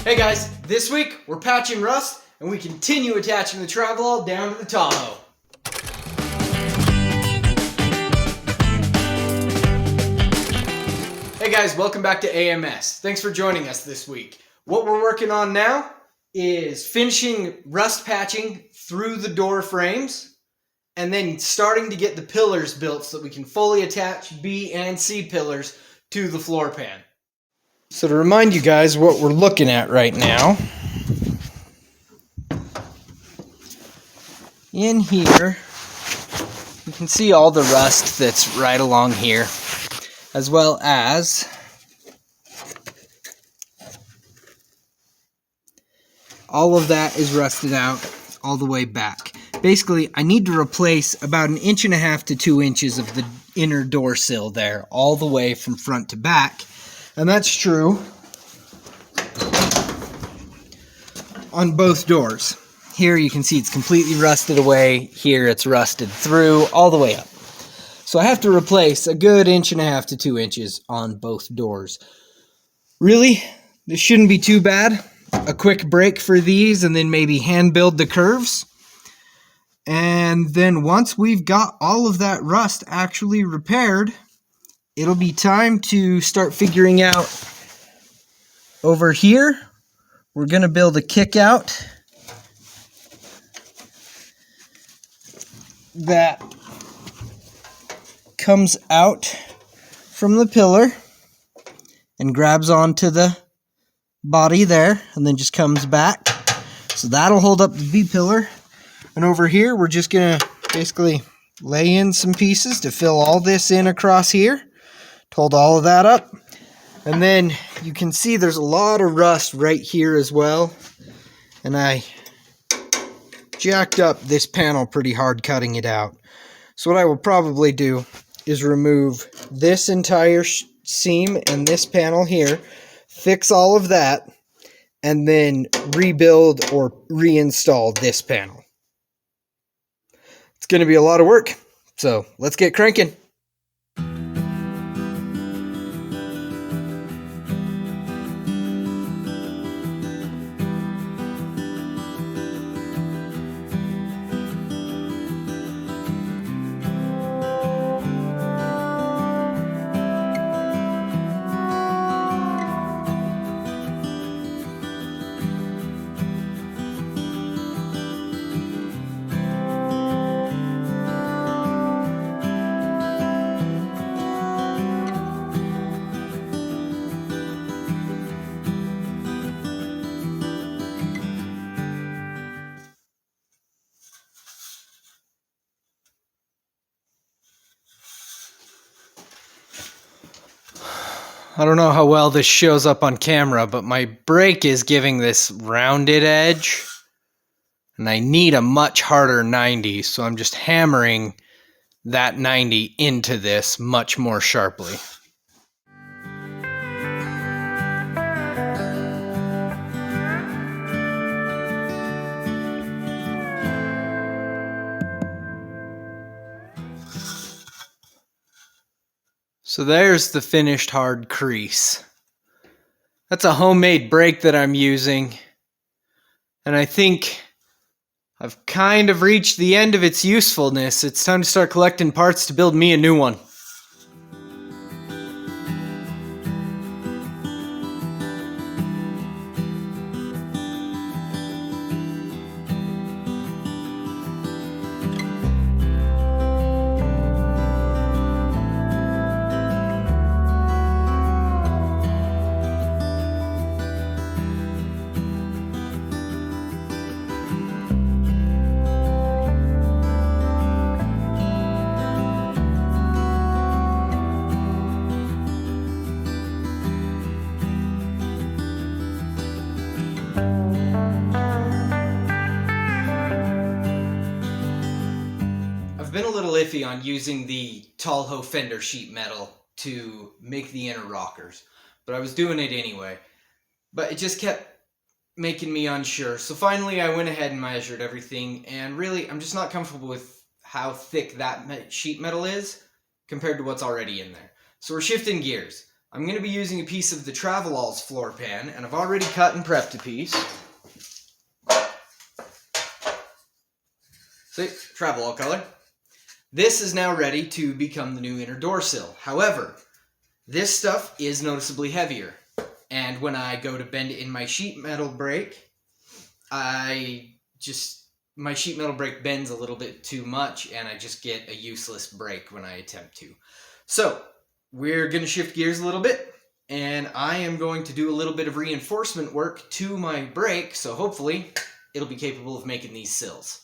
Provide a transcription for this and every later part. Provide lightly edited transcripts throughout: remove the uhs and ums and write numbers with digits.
Hey guys, this week we're patching rust and we continue attaching the Travelall down to the Tahoe. Hey guys, welcome back to AMS. Thanks for joining us this week. What we're working on now is finishing rust patching through the door frames and then starting to get the pillars built so that we can fully attach B and C pillars to the floor pan. So to remind you guys what we're looking at right now, in here you can see all the rust that's right along here, as well as all of that is rusted out all the way back. Basically, I need to replace about 1.5 inches to 2 inches of the inner door sill there, all the way from front to back. And that's true on both doors. Here you can see it's completely rusted away. Here it's rusted through all the way up. So I have to replace a good 1.5 to 2 inches on both doors. Really, this shouldn't be too bad. A quick break for these and then maybe hand build the curves. And then once we've got all of that rust actually repaired, it'll be time to start figuring out over here. We're going to build a kick out that comes out from the pillar and grabs onto the body there and then just comes back. So that'll hold up the B pillar. And over here, we're just going to basically lay in some pieces to fill all this in across here. Hold all of that up. And then you can see there's a lot of rust right here as well. And I jacked up this panel pretty hard cutting it out. So what I will probably do is remove this entire seam and this panel here, fix all of that, and then rebuild or reinstall this panel. It's going to be a lot of work, so let's get cranking. I don't know how well this shows up on camera, but my brake is giving this rounded edge, and I need a much harder 90, so I'm just hammering that 90 into this much more sharply. So there's the finished hard crease. That's a homemade brake that I'm using. And I think I've kind of reached the end of its usefulness. It's time to start collecting parts to build me a new one. Been a little iffy on using the Tallhoe fender sheet metal to make the inner rockers, but I was doing it anyway. But it just kept making me unsure. So finally I went ahead and measured everything, and really I'm just not comfortable with how thick that sheet metal is compared to what's already in there. So we're shifting gears. I'm going to be using a piece of the Travelall's floor pan, and I've already cut and prepped a piece. See, Travelall color. This is now ready to become the new inner door sill. However, this stuff is noticeably heavier, and when I go to bend it in my sheet metal brake, my sheet metal brake bends a little bit too much, and I just get a useless brake when I attempt to. So, we're going to shift gears a little bit, and I am going to do a little bit of reinforcement work to my brake, so hopefully it'll be capable of making these sills.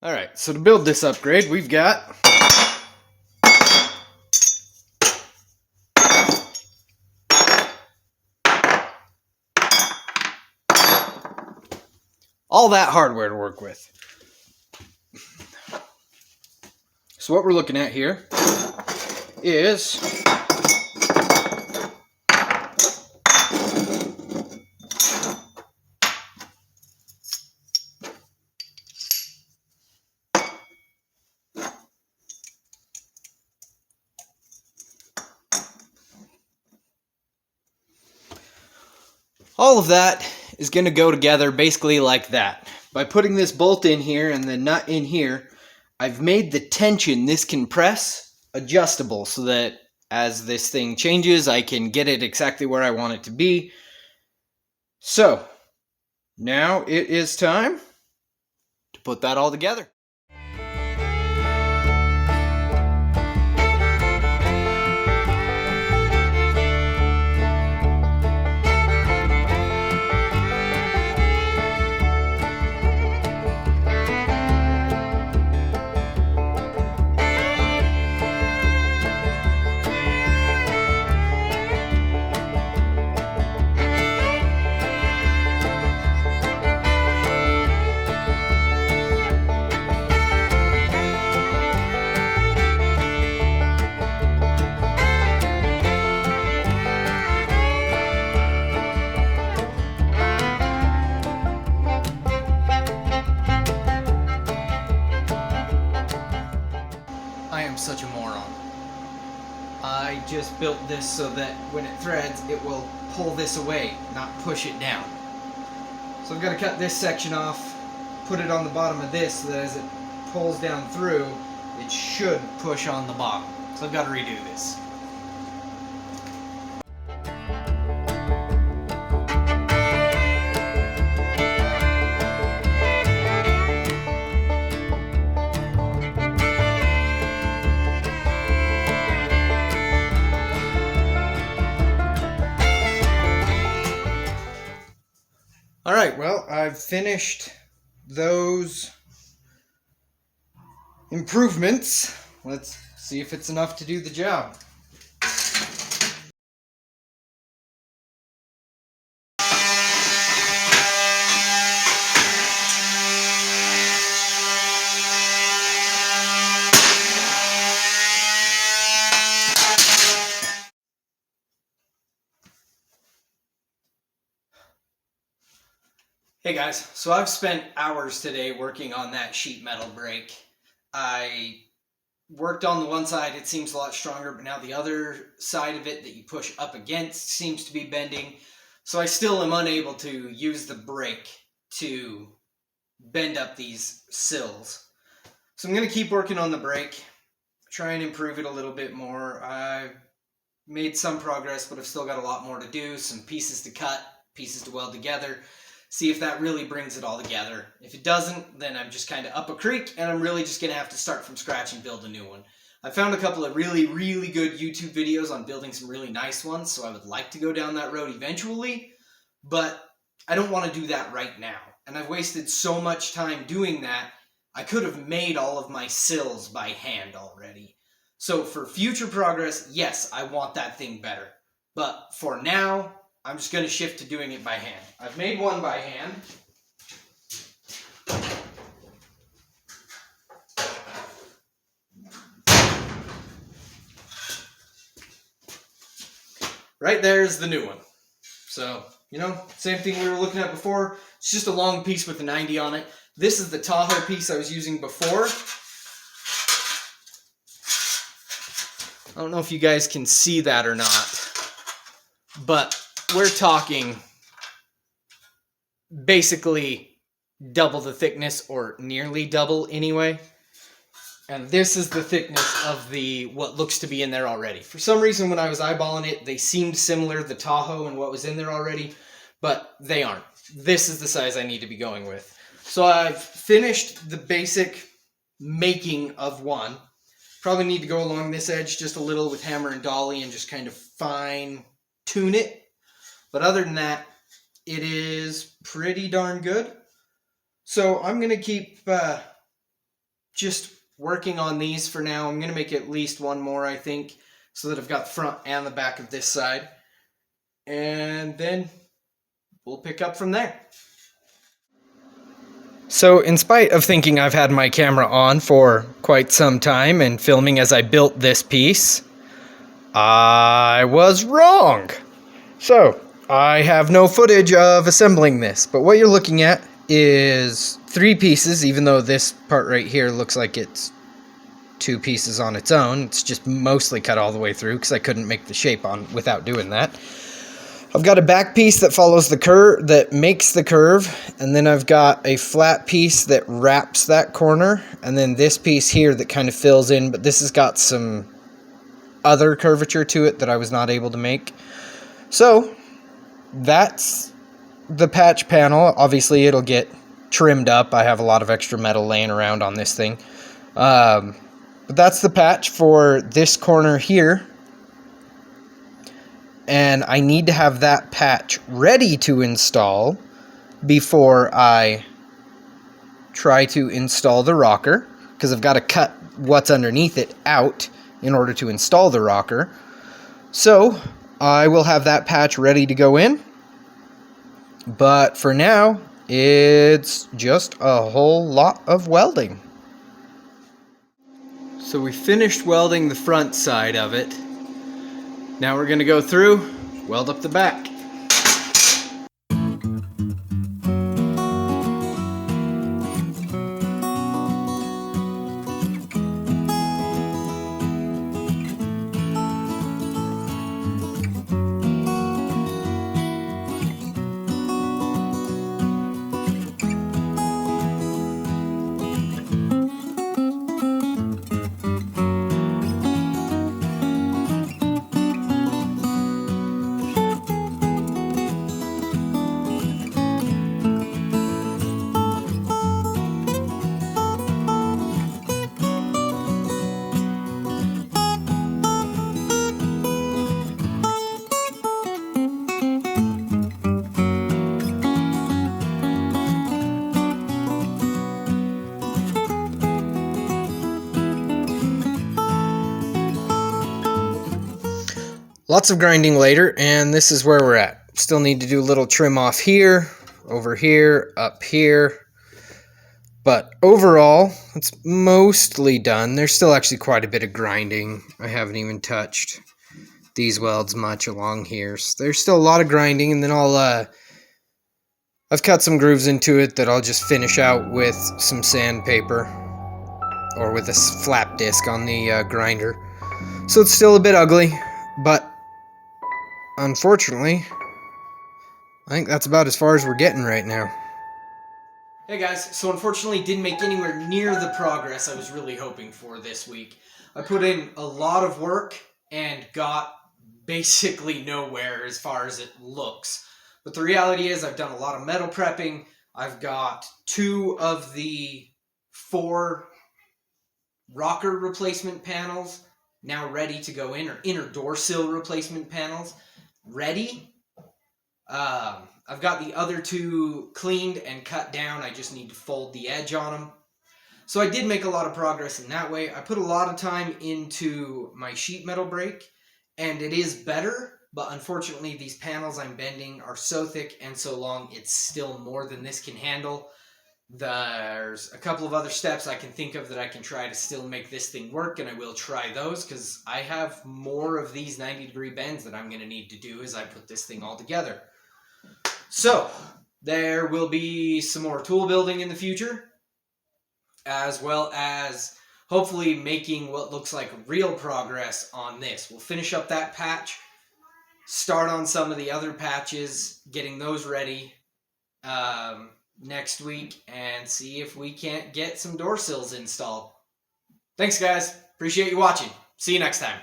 Alright, so to build this upgrade, we've got all that hardware to work with. So what we're looking at here is all of that is going to go together basically like that. By putting this bolt in here and the nut in here, I've made the tension this can press adjustable so that as this thing changes, I can get it exactly where I want it to be. So, now it is time to put that all together. Such a moron. I just built this so that when it threads, it will pull this away, not push it down. So I've got to cut this section off, put it on the bottom of this so that as it pulls down through, it should push on the bottom. So I've got to redo this. Alright, well, I've finished those improvements. Let's see if it's enough to do the job. Hey guys, so I've spent hours today working on that sheet metal brake. I worked on the one side, it seems a lot stronger, but now the other side of it that you push up against seems to be bending. So I still am unable to use the brake to bend up these sills. So I'm going to keep working on the brake, try and improve it a little bit more. I've made some progress, but I've still got a lot more to do, some pieces to cut, pieces to weld together. See if that really brings it all together. If it doesn't, then I'm just kind of up a creek, and I'm really just going to have to start from scratch and build a new one. I found a couple of really good YouTube videos on building some really nice ones, so I would like to go down that road eventually, but I don't want to do that right now. And I've wasted so much time doing that, I could have made all of my sills by hand already. So for future progress, yes, I want that thing better. But for now, I'm just going to shift to doing it by hand. I've made one by hand. right there's the new one. So, you know, same thing we were looking at before. It's just a long piece with a 90 on it. This is the Tahoe piece I was using before. I don't know if you guys can see that or not, but we're talking basically double the thickness, or nearly double anyway. And this is the thickness of the what looks to be in there already. For some reason, when I was eyeballing it, they seemed similar, the Tahoe and what was in there already, but they aren't. This is the size I need to be going with. So I've finished the basic making of one. Probably need to go along this edge just a little with hammer and dolly and just kind of fine tune it. But other than that, it is pretty darn good. So I'm going to keep just working on these for now. I'm going to make at least one more, I think, so that I've got the front and the back of this side. And then we'll pick up from there. So in spite of thinking I've had my camera on for quite some time and filming as I built this piece, I was wrong. So I have no footage of assembling this, but what you're looking at is 3 pieces, even though this part right here looks like it's 2 pieces on its own. It's just mostly cut all the way through because I couldn't make the shape on without doing that. I've got a back piece that follows the curve, that makes the curve, and then I've got a flat piece that wraps that corner, and then this piece here that kind of fills in, but this has got some other curvature to it that I was not able to make. So that's the patch panel. Obviously it'll get trimmed up. I have a lot of extra metal laying around on this thing. But that's the patch for this corner here. And I need to have that patch ready to install before I try to install the rocker, because I've got to cut what's underneath it out in order to install the rocker. So I will have that patch ready to go in, but for now it's just a whole lot of welding. So we finished welding the front side of it. Now we're going to go through, weld up the back. Lots of grinding later, and this is where we're at. Still need to do a little trim off here, over here, up here. But overall, it's mostly done. There's still actually quite a bit of grinding. I haven't even touched these welds much along here. So there's still a lot of grinding, and then I've cut some grooves into it that I'll just finish out with some sandpaper or with a flap disc on the grinder. So it's still a bit ugly, but unfortunately, I think that's about as far as we're getting right now. Hey guys, so unfortunately didn't make anywhere near the progress I was really hoping for this week. I put in a lot of work and got basically nowhere as far as it looks. But the reality is I've done a lot of metal prepping. I've got 2 of the 4 rocker replacement panels now ready to go in, or inner door sill replacement panels ready. I've got the other 2 cleaned and cut down. I just need to fold the edge on them. So I did make a lot of progress in that way. I put a lot of time into my sheet metal brake, and it is better, but unfortunately these panels I'm bending are so thick and so long, it's still more than this can handle. There's a couple of other steps I can think of that I can try to still make this thing work, and I will try those because I have more of these 90-degree bends that I'm going to need to do as I put this thing all together. So, there will be some more tool building in the future, as well as hopefully making what looks like real progress on this. We'll finish up that patch, start on some of the other patches, getting those ready next week, and see if we can't get some door sills installed. Thanks, guys. Appreciate you watching. See you next time.